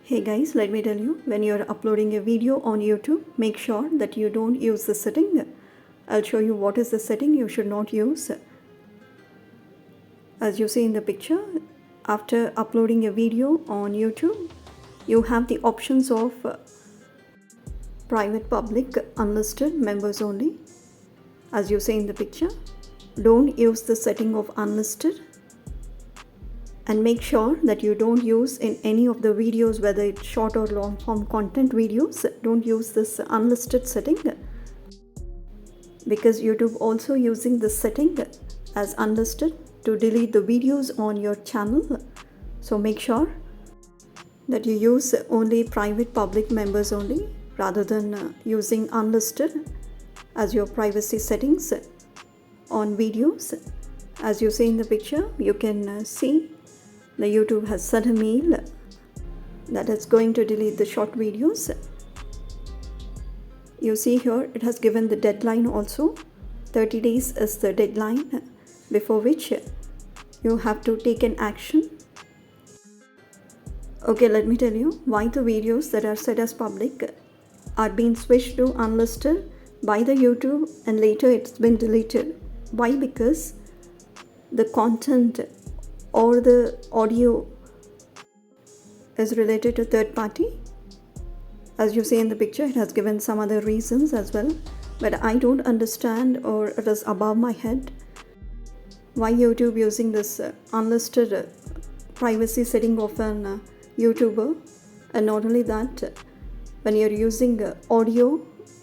Hey guys, let me tell you, when you're uploading a video on YouTube, make sure that you don't use the setting. I'll show you what is the setting you should not use. As you see in the picture, after uploading a video on YouTube, you have the options of private, public, unlisted, members only. As you see in the picture, don't use the setting of unlisted. And make sure that you don't use in any of the videos, whether it's short or long form content videos, don't use this unlisted setting, because YouTube also using this setting as unlisted to delete the videos on your channel. So make sure that you use only private, public, members only, rather than using unlisted as your privacy settings on videos. As you see in the picture, you can see the YouTube has sent a mail that it's going to delete the short videos. You see here, it has given the deadline also. 30 days is the deadline before which you have to take an action. Okay, let me tell you why the videos that are set as public are being switched to unlisted by the YouTube and later it's been deleted. Why? Because the content or the audio is related to third party. As you see in the picture, it has given some other reasons as well, but I don't understand, or it is above my head, why YouTube using this unlisted privacy setting of an YouTuber. And not only that, when you're using audio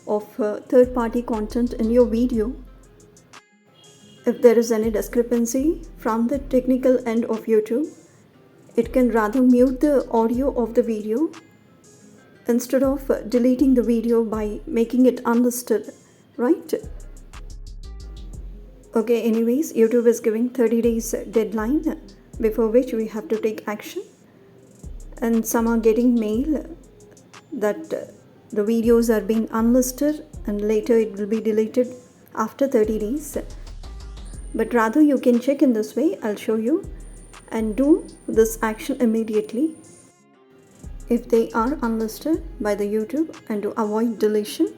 of third party content in your video, if there is any discrepancy from the technical end of YouTube, it can rather mute the audio of the video instead of deleting the video by making it unlisted, right? Okay, anyways, YouTube is giving 30 days deadline before which we have to take action. And some are getting mail that the videos are being unlisted and later it will be deleted after 30 days. But rather you can check in this way. I'll show you and do this action immediately if they are unlisted by the YouTube, and to avoid deletion.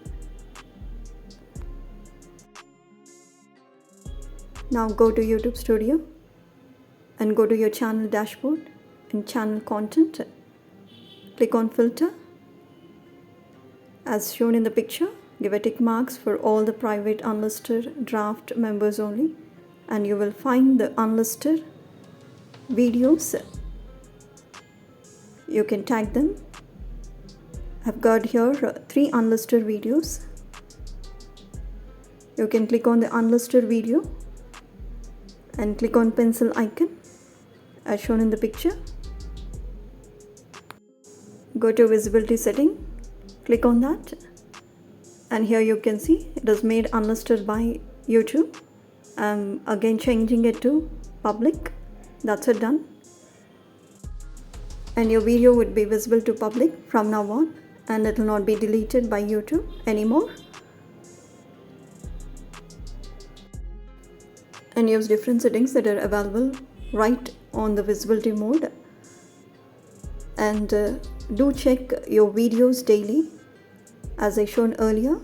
Now go to YouTube Studio and go to your channel dashboard and channel content. Click on filter. As shown in the picture, give a tick marks for all the private, unlisted, draft, members only, and you will find the unlisted videos. You can tag them. I've got here 3 unlisted videos. You can click on the unlisted video and click on pencil icon as shown in the picture. Go to visibility setting, click on that, and here you can see it is made unlisted by YouTube. I'm again changing it to public. That's it, done. And your video would be visible to public from now on, and it will not be deleted by YouTube anymore. And use different settings that are available right on the visibility mode. And do check your videos daily, as I shown earlier,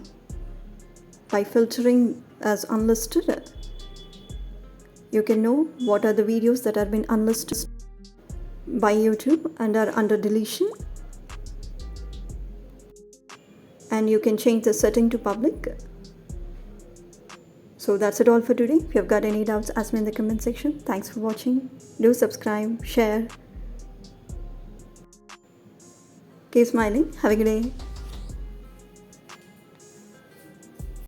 by filtering as unlisted. You can know what are the videos that have been unlisted by YouTube and are under deletion. And you can change the setting to public. So that's it all for today. If you've got any doubts, ask me in the comment section. Thanks for watching. Do subscribe, share. Keep smiling. Have a good day.